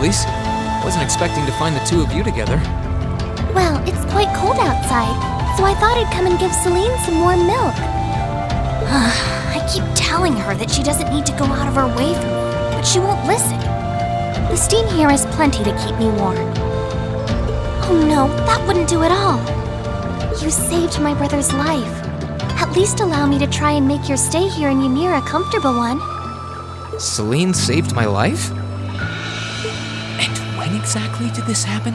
Elise. Wasn't expecting to find the two of you together. Well, it's quite cold outside, so I thought I'd come and give Celine some warm milk. I keep telling her that she doesn't need to go out of her way for me, but she won't listen. The steam here is plenty to keep me warm. Oh no, that wouldn't do at all. You saved my brother's life. At least allow me to try and make your stay here in Ymir a comfortable one. Celine saved my life? And when exactly did this happen?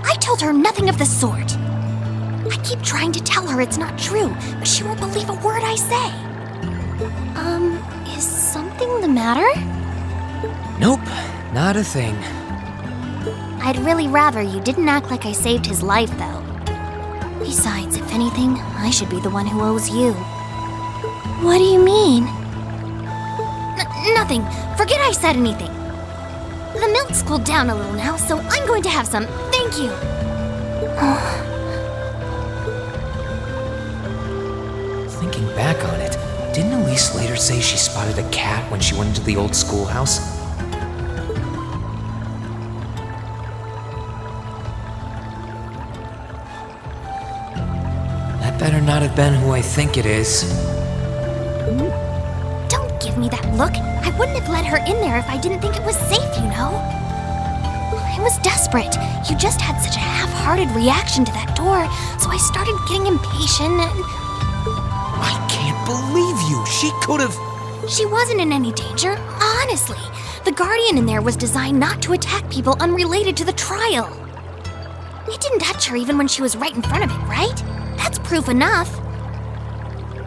I told her nothing of the sort. I keep trying to tell her it's not true, but she won't believe a word I say. Is something the matter? Nope, not a thing. I'd really rather you didn't act like I saved his life, though. Besides, if anything, I should be the one who owes you. What do you mean? Nothing. Forget I said anything. The milk's cooled down a little now, so I'm going to have some. Thank you. Thinking back on it, didn't Elise later say she spotted a cat when she went into the old schoolhouse? That better not have been who I think it is. Don't give me that look. I wouldn't have let her in there if I didn't think it was safe, you know? I was desperate. You just had such a half-hearted reaction to that door, so I started getting impatient and... I can't believe you! She could've... She wasn't in any danger, honestly. The Guardian in there was designed not to attack people unrelated to the trial. It didn't touch her even when she was right in front of it, right? That's proof enough.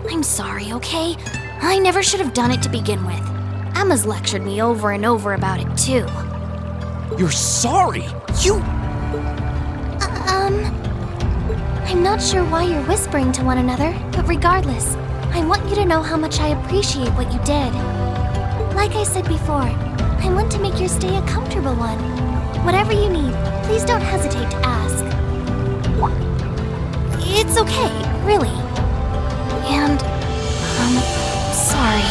I'm sorry, okay? I never should have done it to begin with. Emma's lectured me over and over about it, too. You're sorry! You... I'm not sure why you're whispering to one another, but regardless, I want you to know how much I appreciate what you did. Like I said before, I want to make your stay a comfortable one. Whatever you need, please don't hesitate to ask. It's okay, really. And, sorry.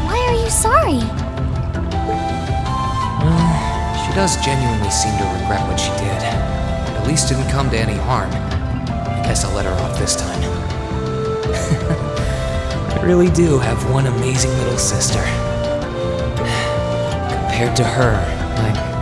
Why are you sorry? Well, she does genuinely seem to regret what she did. At least didn't come to any harm. I guess I'll let her off this time. I really do have one amazing little sister. Compared to her, I'm...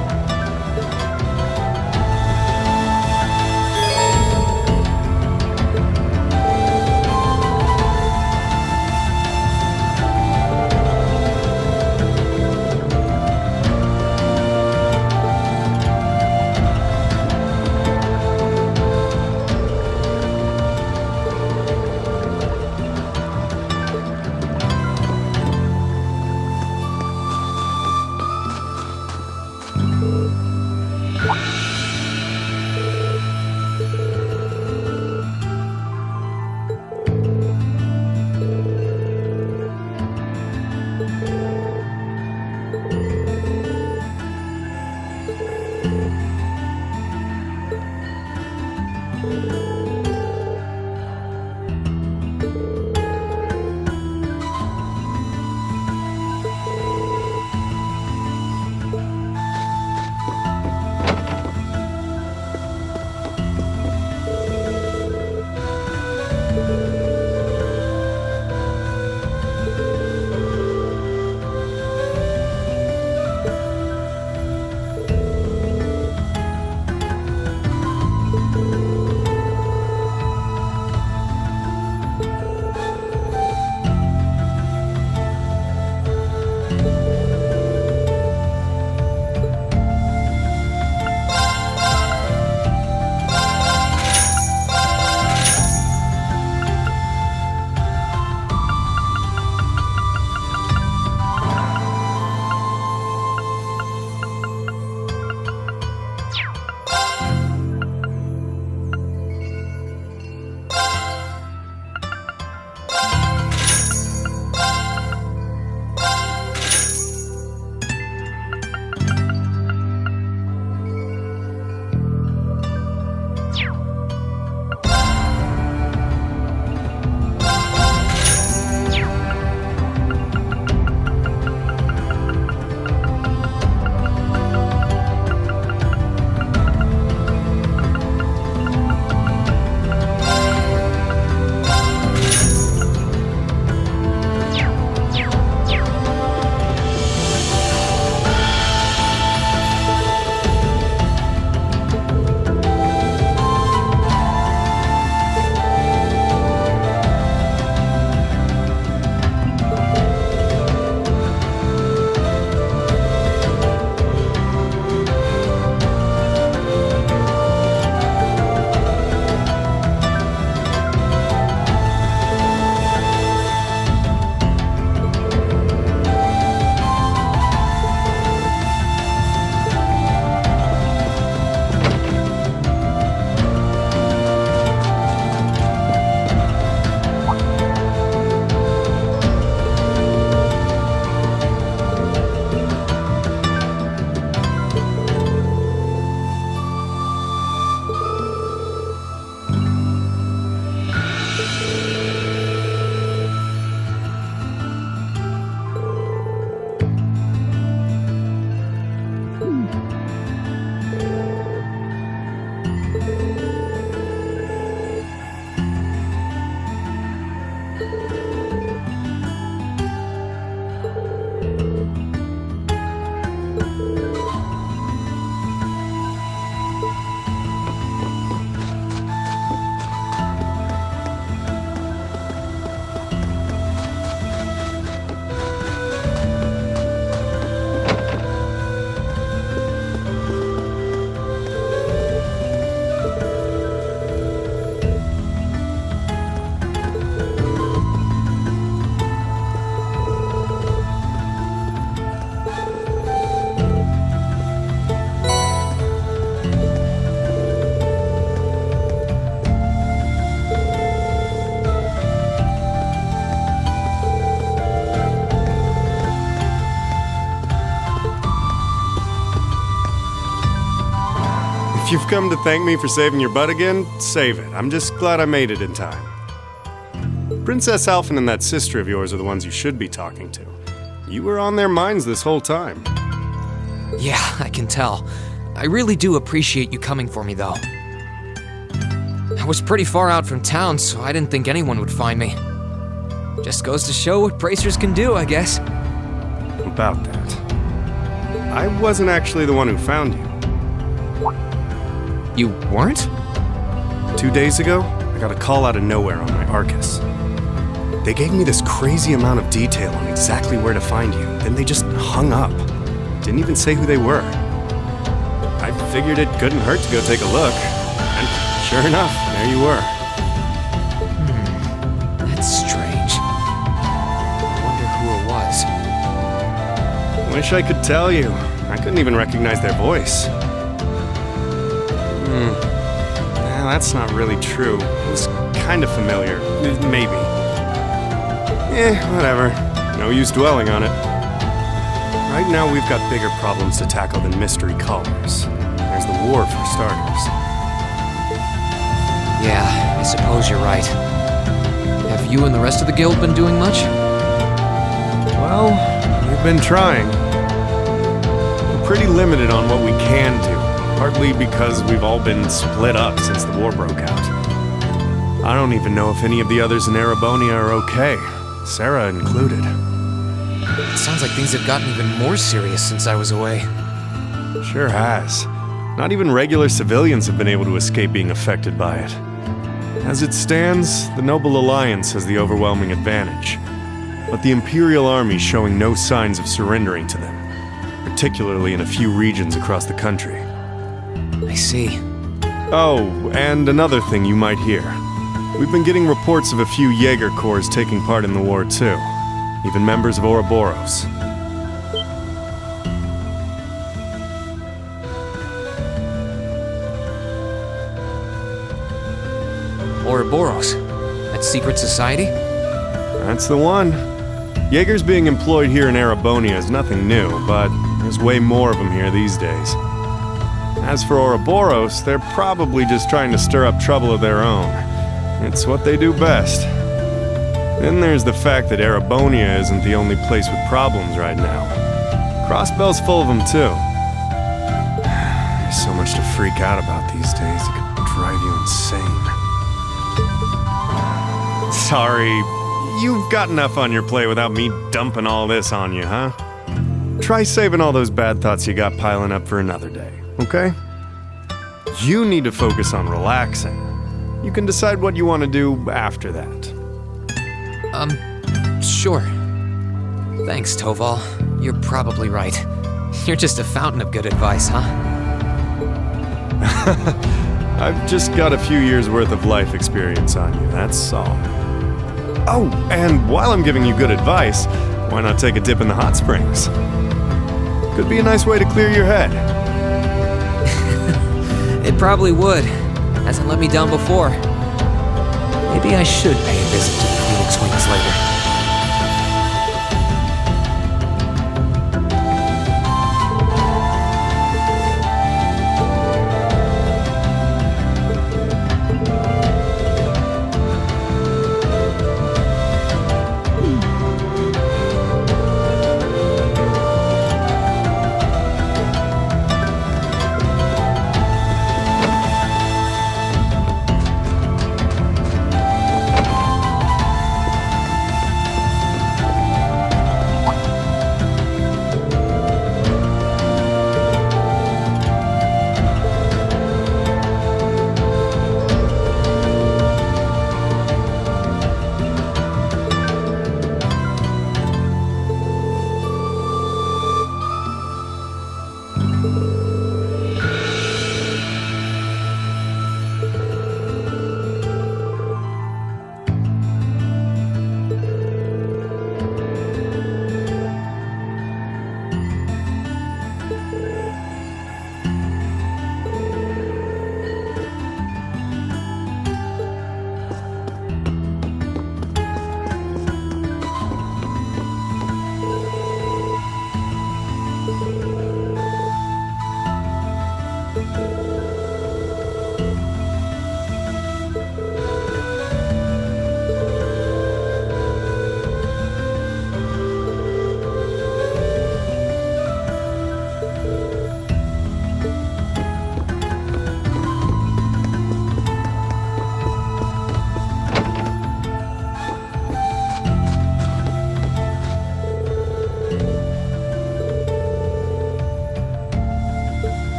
you've come to thank me for saving your butt again, save it. I'm just glad I made it in time. Princess Alphen and that sister of yours are the ones you should be talking to. You were on their minds this whole time. Yeah, I can tell. I really do appreciate you coming for me, though. I was pretty far out from town, so I didn't think anyone would find me. Just goes to show what bracers can do, I guess. About that. I wasn't actually the one who found you. You weren't? 2 days ago, I got a call out of nowhere on my Arcus. They gave me this crazy amount of detail on exactly where to find you, then they just hung up. Didn't even say who they were. I figured it couldn't hurt to go take a look, and sure enough, there you were. That's strange. I wonder who it was. Wish I could tell you. I couldn't even recognize their voice. Nah, that's not really true. It was kind of familiar. Maybe. Whatever. No use dwelling on it. Right now we've got bigger problems to tackle than mystery callers. There's the war for starters. Yeah, I suppose you're right. Have you and the rest of the guild been doing much? Well, we've been trying. We're pretty limited on what we can do, partly because we've all been split up since the war broke out. I don't even know if any of the others in Erebonia are okay, Sarah included. It sounds like things have gotten even more serious since I was away. Sure has. Not even regular civilians have been able to escape being affected by it. As it stands, the Noble Alliance has the overwhelming advantage, but the Imperial Army showing no signs of surrendering to them, particularly in a few regions across the country. I see. Oh, and another thing you might hear. We've been getting reports of a few Jaeger Corps taking part in the war too, even members of Ouroboros. Ouroboros? That secret society? That's the one. Jaegers being employed here in Erebonia is nothing new, but there's way more of them here these days. As for Ouroboros, they're probably just trying to stir up trouble of their own. It's what they do best. Then there's the fact that Erebonia isn't the only place with problems right now. Crossbell's full of them too. There's so much to freak out about these days, it could drive you insane. Sorry, you've got enough on your plate without me dumping all this on you, huh? Try saving all those bad thoughts you got piling up for another day, okay? You need to focus on relaxing. You can decide what you want to do after that. Sure. Thanks, Toval. You're probably right. You're just a fountain of good advice, huh? I've just got a few years' worth of life experience on you, that's all. Oh, and while I'm giving you good advice, why not take a dip in the hot springs? Could be a nice way to clear your head. It probably would. Hasn't let me down before. Maybe I should pay a visit to the Phoenix Wings later.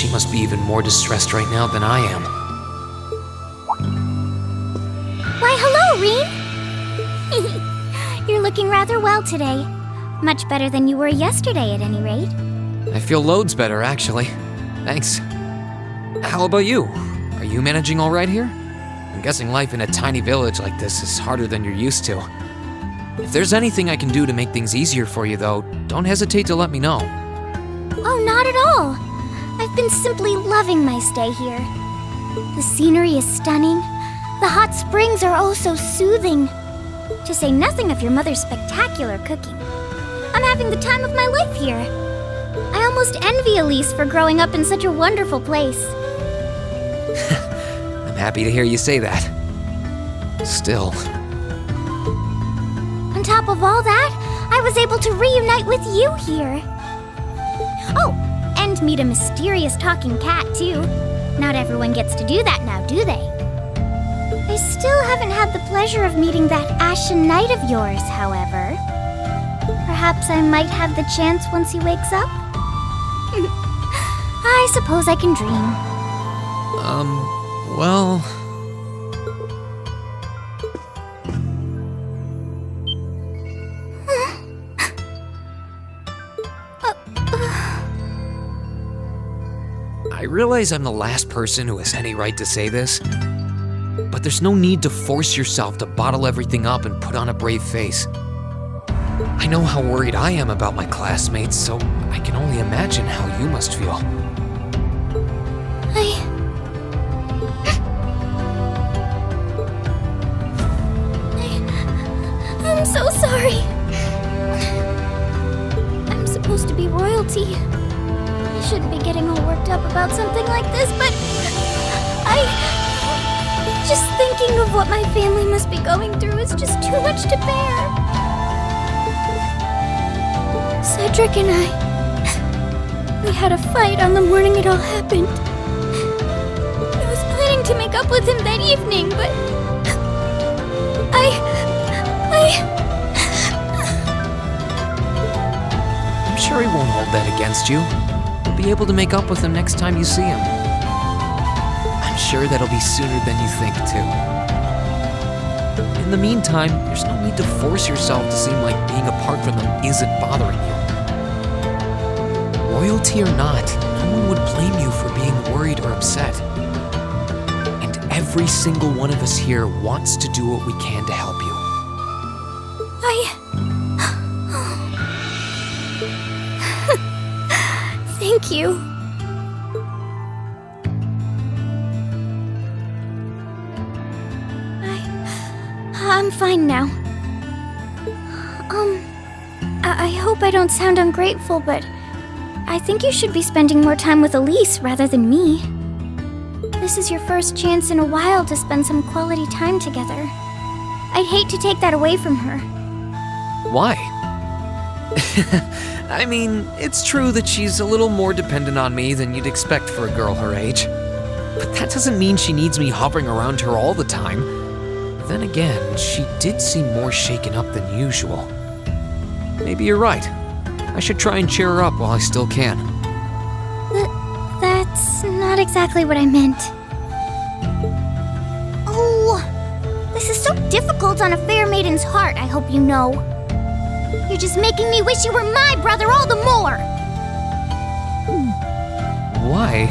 she must be even more distressed right now than I am. Why, hello, Reen! You're looking rather well today. Much better than you were yesterday, at any rate. I feel loads better, actually. Thanks. How about you? Are you managing all right here? I'm guessing life in a tiny village like this is harder than you're used to. If there's anything I can do to make things easier for you, though, don't hesitate to let me know. Oh, not at all. I've been simply loving my stay here. The scenery is stunning. The hot springs are oh so soothing. To say nothing of your mother's spectacular cooking. I'm having the time of my life here. I almost envy Elise for growing up in such a wonderful place. I'm happy to hear you say that. Still. On top of all that, I was able to reunite with you here. Oh, and meet a mysterious talking cat, too. Not everyone gets to do that now, do they? I still haven't had the pleasure of meeting that Ashen Knight of yours, however. Perhaps I might have the chance once he wakes up? I suppose I can dream. Well... I realize I'm the last person who has any right to say this, but there's no need to force yourself to bottle everything up and put on a brave face. I know how worried I am about my classmates, so I can only imagine how you must feel. I'm so sorry. I'm supposed to be royalty. I shouldn't be getting all worked up about something like this, but just thinking of what my family must be going through is just too much to bear. Cedric and we had a fight on the morning it all happened. I was planning to make up with him that evening, but I'm sure he won't hold that against you. You'll be able to make up with him next time you see him. I'm sure that'll be sooner than you think, too. In the meantime, there's no need to force yourself to seem like being apart from them isn't bothering you. Royalty or not, no one would blame you for being worried or upset. And every single one of us here wants to do what we can to help you. Thank you. I'm fine now. I hope I don't sound ungrateful, but I think you should be spending more time with Elise rather than me. This is your first chance in a while to spend some quality time together. I'd hate to take that away from her. Why? I mean, it's true that she's a little more dependent on me than you'd expect for a girl her age. But that doesn't mean she needs me hovering around her all the time. Then again, she did seem more shaken up than usual. Maybe you're right. I should try and cheer her up while I still can. That's not exactly what I meant. Oh, this is so difficult on a fair maiden's heart, I hope you know. You're just making me wish you were my brother all the more! Why?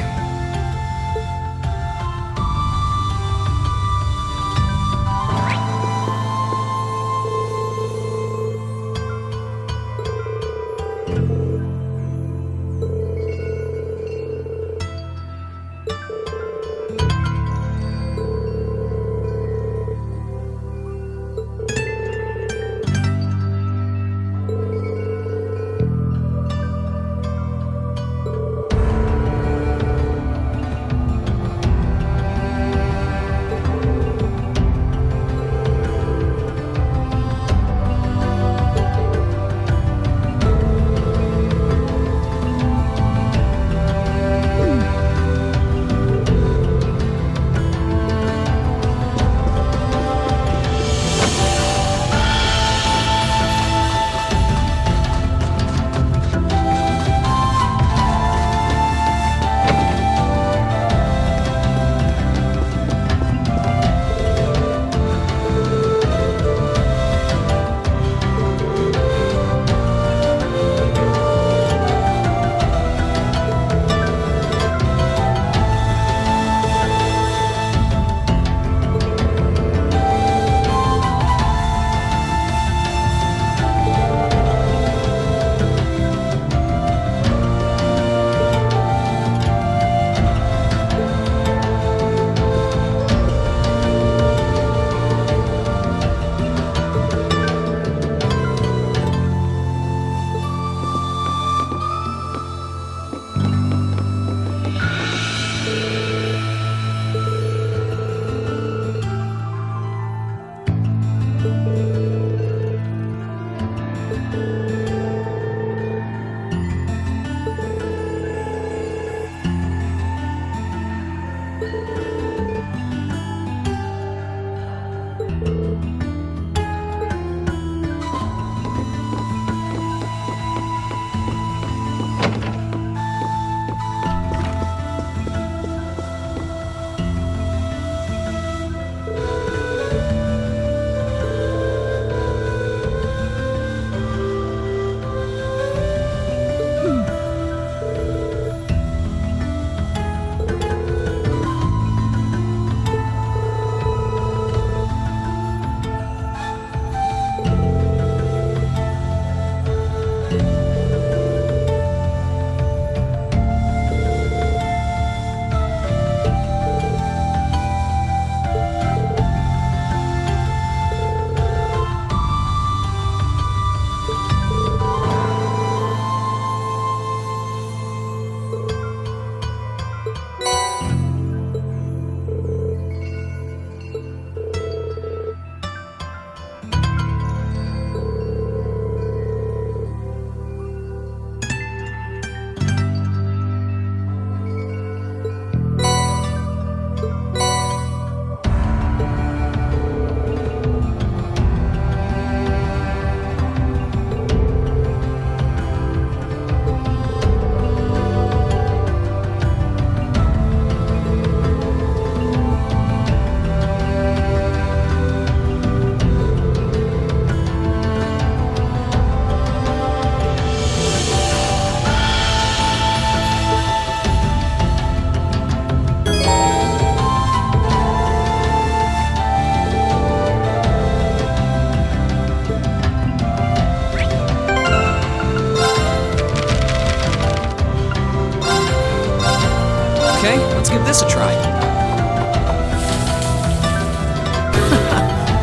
this a try.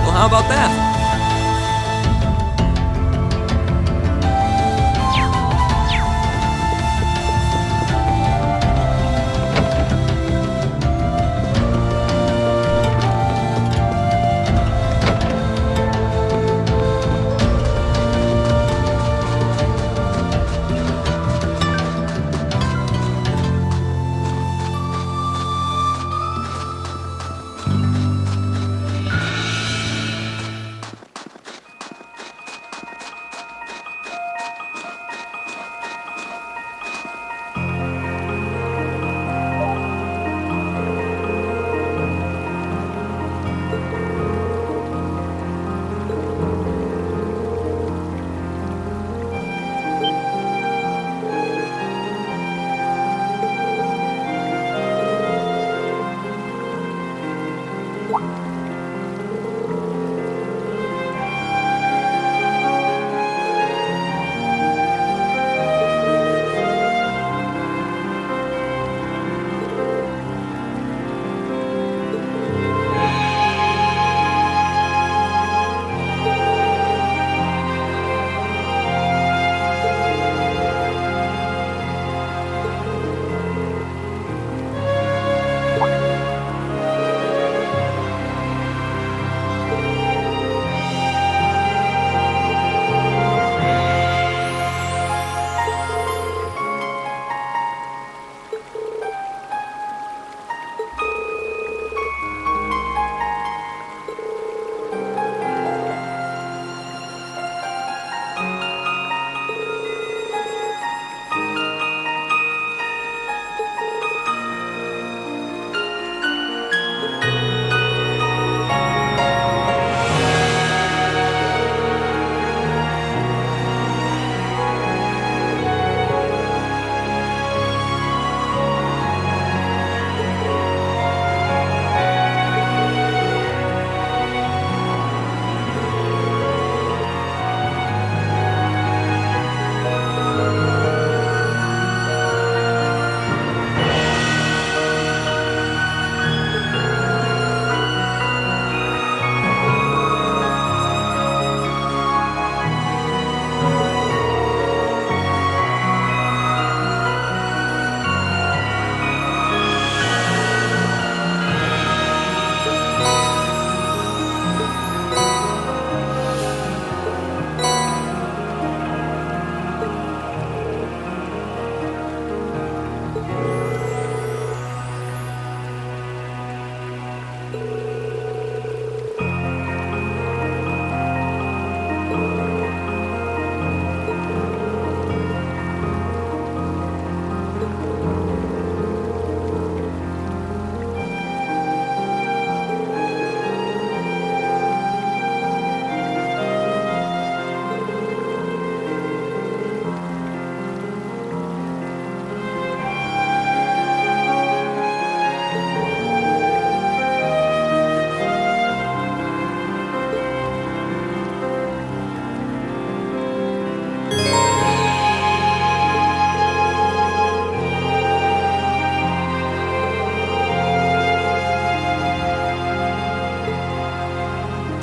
Well, how about that?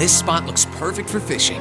This spot looks perfect for fishing.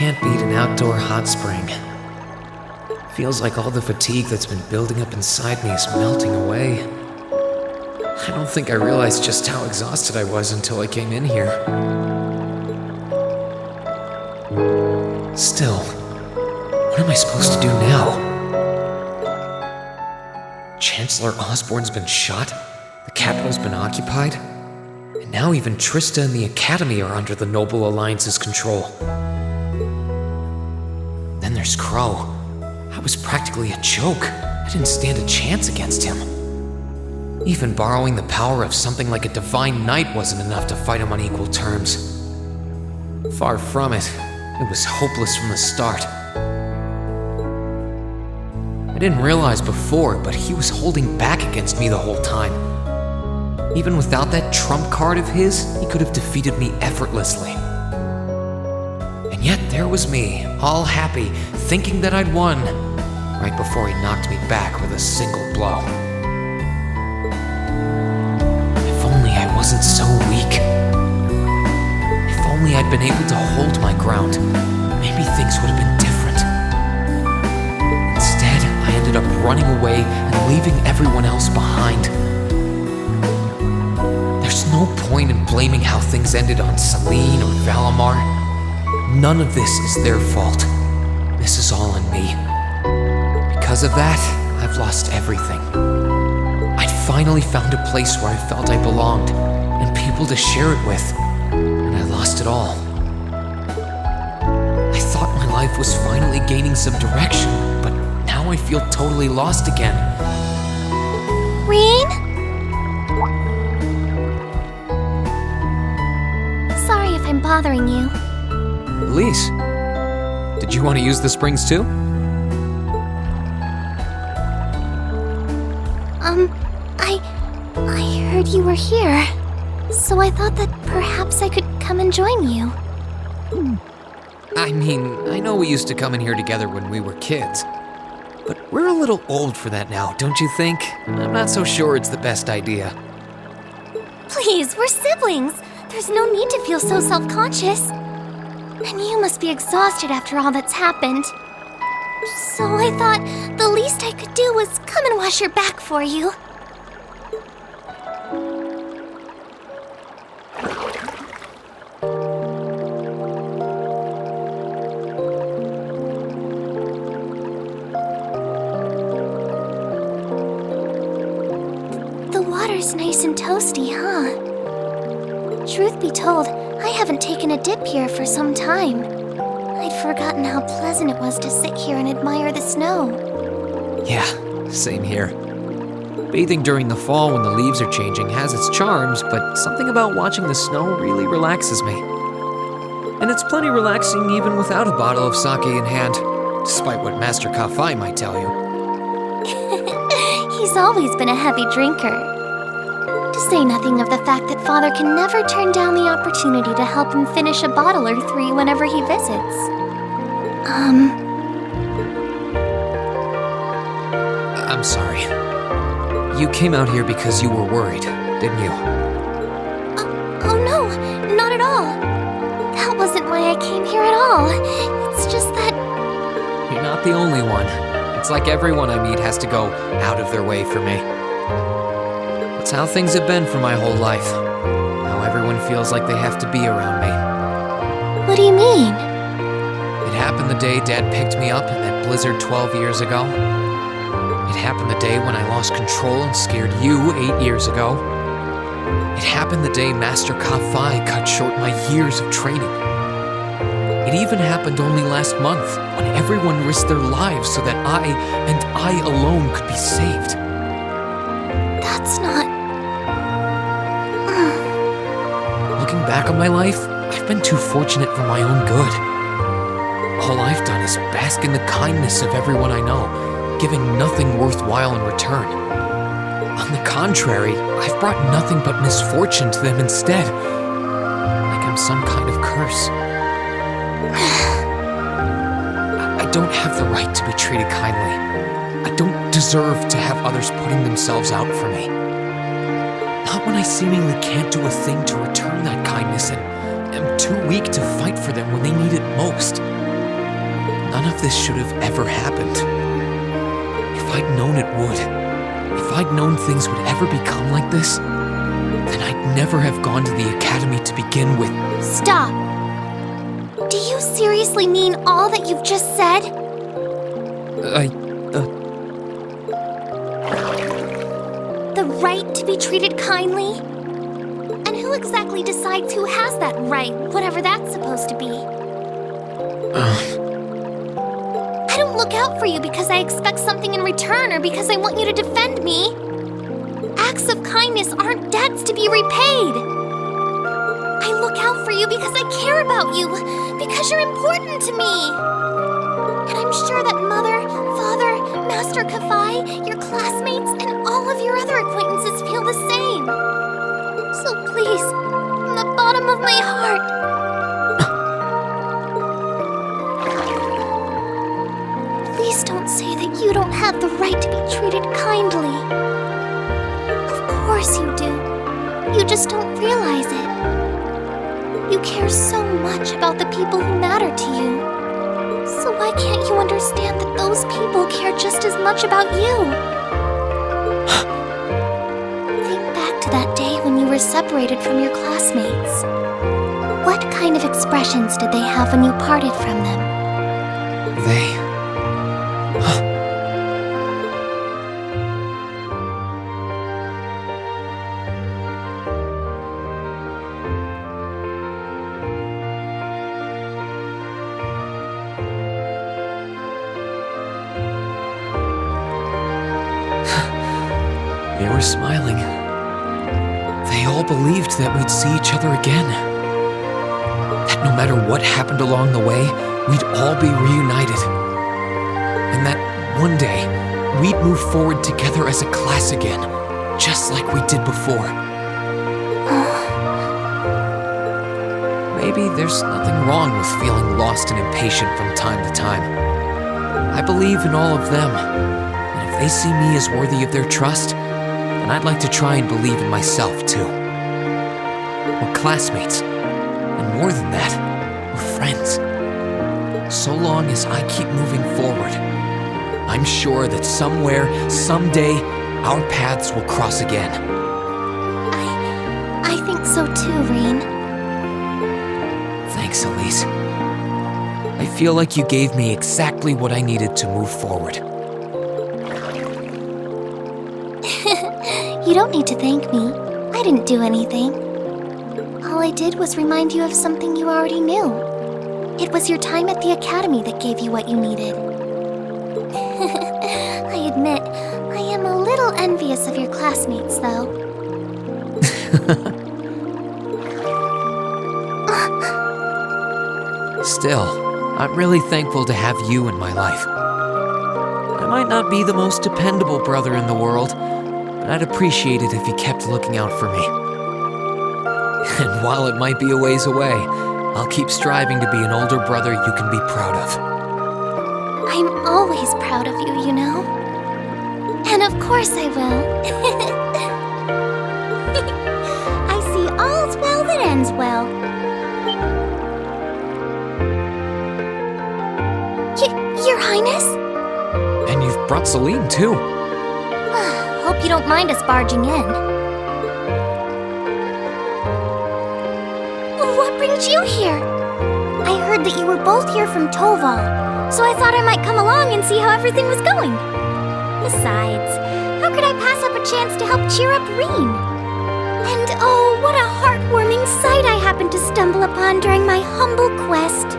can't beat an outdoor hot spring. Feels like all the fatigue that's been building up inside me is melting away. I don't think I realized just how exhausted I was until I came in here. Still, what am I supposed to do now? Chancellor Osborne's been shot, the capital's been occupied, and now even Trista and the Academy are under the Noble Alliance's control. Then there's Crow. I was practically a joke. I didn't stand a chance against him. Even borrowing the power of something like a divine knight wasn't enough to fight him on equal terms. Far from it. It was hopeless from the start. I didn't realize before, but he was holding back against me the whole time. Even without that trump card of his, he could have defeated me effortlessly. And yet there was me, all happy, thinking that I'd won, right before he knocked me back with a single blow. If only I wasn't so weak. If only I'd been able to hold my ground, maybe things would have been different. Instead, I ended up running away and leaving everyone else behind. There's no point in blaming how things ended on Celine or Valimar. None of this is their fault. This is all on me. Because of that, I've lost everything. I'd finally found a place where I felt I belonged, and people to share it with, and I lost it all. I thought my life was finally gaining some direction, but now I feel totally lost again. Rean? Sorry if I'm bothering you. Elise, did you want to use the springs too? I heard you were here, so I thought that perhaps I could come and join you. I mean, I know we used to come in here together when we were kids, but we're a little old for that now, don't you think? I'm not so sure it's the best idea. Please, we're siblings. There's no need to feel so self-conscious. And you must be exhausted after all that's happened. So I thought the least I could do was come and wash your back for you. The water's nice and toasty, huh? Truth be told, I haven't taken a dip here for some time. I'd forgotten how pleasant it was to sit here and admire the snow. Yeah, same here. Bathing during the fall when the leaves are changing has its charms, but something about watching the snow really relaxes me. And it's plenty relaxing even without a bottle of sake in hand, despite what Master Kafai might tell you. He's always been a heavy drinker. To say nothing of the fact that Father can never turn down the opportunity to help him finish a bottle or three whenever he visits. I'm sorry. You came out here because you were worried, didn't you? Oh no, not at all. That wasn't why I came here at all. It's just that... You're not the only one. It's like everyone I meet has to go out of their way for me. It's how things have been for my whole life. How everyone feels like they have to be around me. What do you mean? It happened the day Dad picked me up in that blizzard 12 years ago. It happened the day when I lost control and scared you 8 years ago. It happened the day Master Kafai cut short my years of training. It even happened only last month, when everyone risked their lives so that I alone could be saved. That's not... Looking back on my life, I've been too fortunate for my own good. All I've done is bask in the kindness of everyone I know, giving nothing worthwhile in return. On the contrary, I've brought nothing but misfortune to them instead. Like I'm some kind of curse. I don't have the right to be treated kindly. I don't deserve to have others putting themselves out for me. Not when I seemingly can't do a thing to return that kindness and am too weak to fight for them when they need it most. None of this should have ever happened. If I'd known it would, if I'd known things would ever become like this, then I'd never have gone to the academy to begin with. Stop! Do you seriously mean all that you've just said? The right to be treated kindly? And who exactly decides who has that right, whatever that's supposed to be? I don't look out for you because I expect something in return or because I want you to defend me. Acts of kindness aren't debts to be repaid. I look out for you because I care about you, because you're important to me. And I'm sure that Mother, Father, Master Kafai, your classmates, and all of your other acquaintances feel the same. So please, from the bottom of my heart, please don't say that you don't have the right to be treated kindly. Of course you do. You just don't realize it. You care so much about the people who matter to you. So why can't you understand that those people care just as much about you? Think back to that day when you were separated from your classmates. What kind of expressions did they have when you parted from them? They were smiling. They all believed that we'd see each other again. That no matter what happened along the way, we'd all be reunited. And that one day, we'd move forward together as a class again, just like we did before. Maybe there's nothing wrong with feeling lost and impatient from time to time. I believe in all of them, and if they see me as worthy of their trust, then I'd like to try and believe in myself, too. We're classmates, and more than that, we're friends. So long as I keep moving forward, I'm sure that somewhere, someday, our paths will cross again. I think so too, Rean. Thanks, Elise. I feel like you gave me exactly what I needed to move forward. You don't need to thank me. I didn't do anything. All I did was remind you of something you already knew. It was your time at the academy that gave you what you needed. I admit, I am a little envious of your classmates, though. Still, I'm really thankful to have you in my life. I might not be the most dependable brother in the world, but I'd appreciate it if you kept looking out for me. And while it might be a ways away, I'll keep striving to be an older brother you can be proud of. I'm always proud of you, you know? And of course I will. I see all's well that ends well. Your Highness? And you've brought Celine, too. Hope you don't mind us barging in. What brings you here? I heard that you were both here from Toval, so I thought I might come along and see how everything was going. Besides, how could I pass up a chance to help cheer up Rean? And oh, what a heartwarming sight I happened to stumble upon during my humble quest.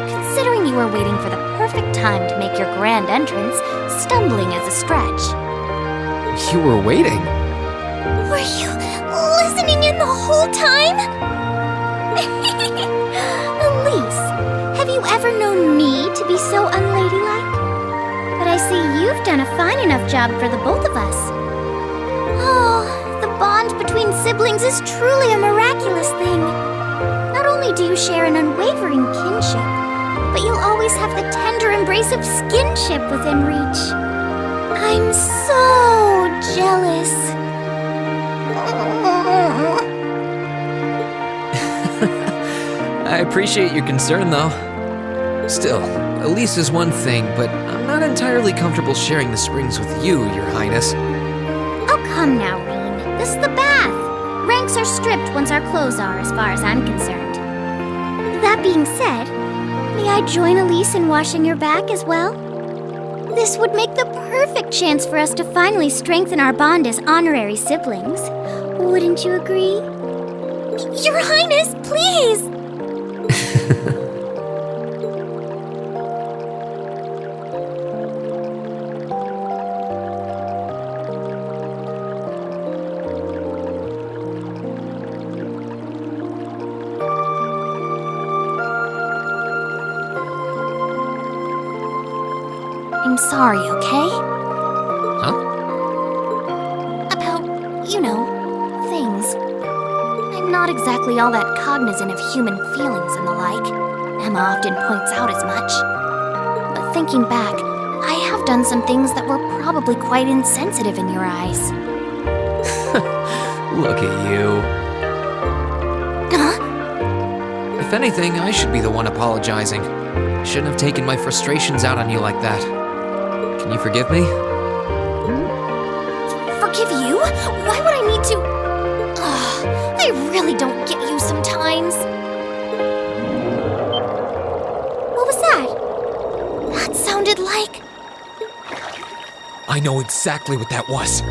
Considering you were waiting for the perfect time to make your grand entrance, stumbling is a stretch. You were waiting? Were you listening in the whole time? Elise, have you ever known me to be so unladylike? But I see you've done a fine enough job for the both of us. Oh, the bond between siblings is truly a miraculous thing. Not only do you share an unwavering kinship, but you'll always have the tender embrace of skinship within reach. I'm so jealous. I appreciate your concern, though. Still, Elise is one thing, but I'm not entirely comfortable sharing the springs with you, Your Highness. Oh, come now, Rean. This is the bath. Ranks are stripped once our clothes are, as far as I'm concerned. That being said, may I join Elise in washing your back as well? This would make the perfect chance for us to finally strengthen our bond as honorary siblings. Wouldn't you agree? Your Highness, please! I'm sorry, okay? Huh? About, things. I'm not exactly all that cognizant of human feelings and the like. Emma often points out as much. But thinking back, I have done some things that were probably quite insensitive in your eyes. Look at you. Huh? If anything, I should be the one apologizing. I shouldn't have taken my frustrations out on you like that. Can you forgive me? Forgive you? Why would I need to? I really don't get you sometimes. What was that? That sounded like... I know exactly what that was.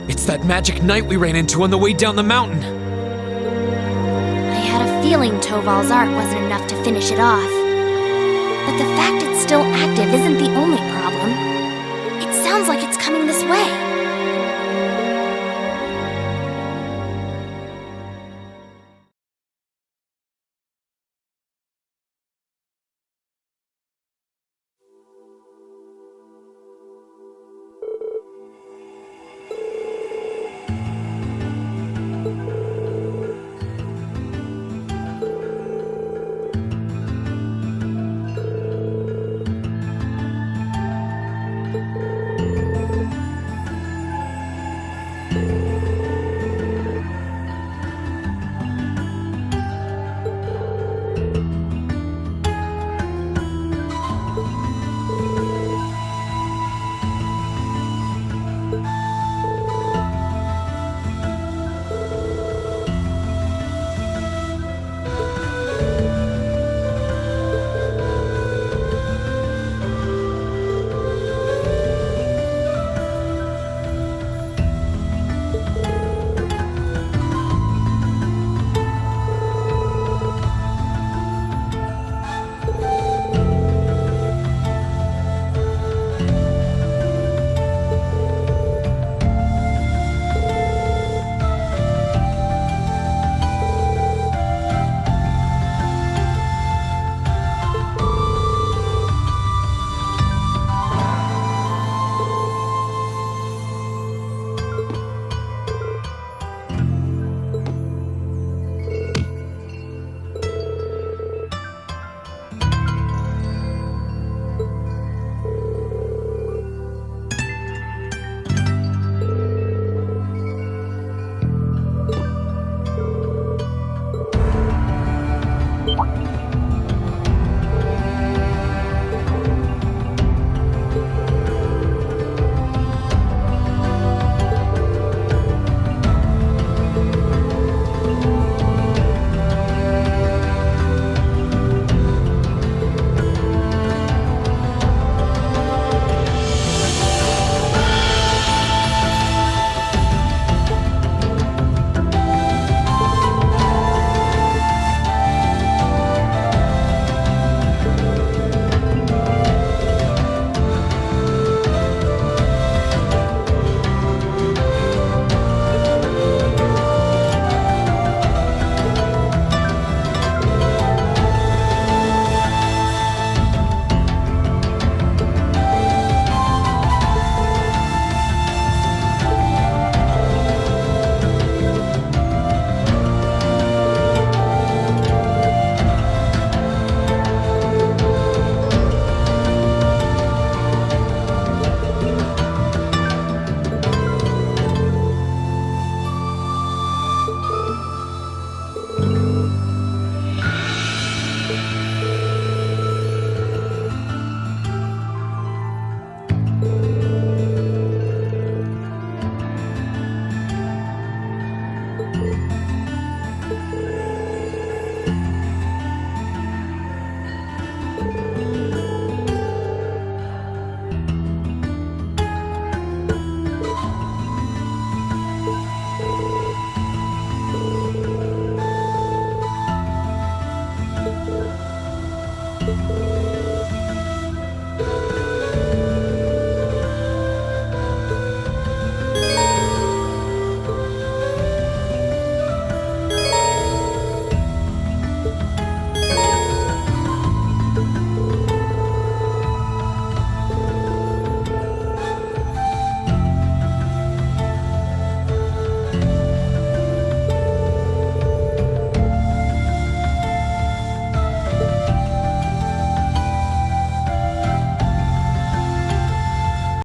It's that magic knight we ran into on the way down the mountain. I had a feeling Toval's art wasn't enough to finish it off. But the fact it's still active isn't the only problem. It sounds like it's coming this way.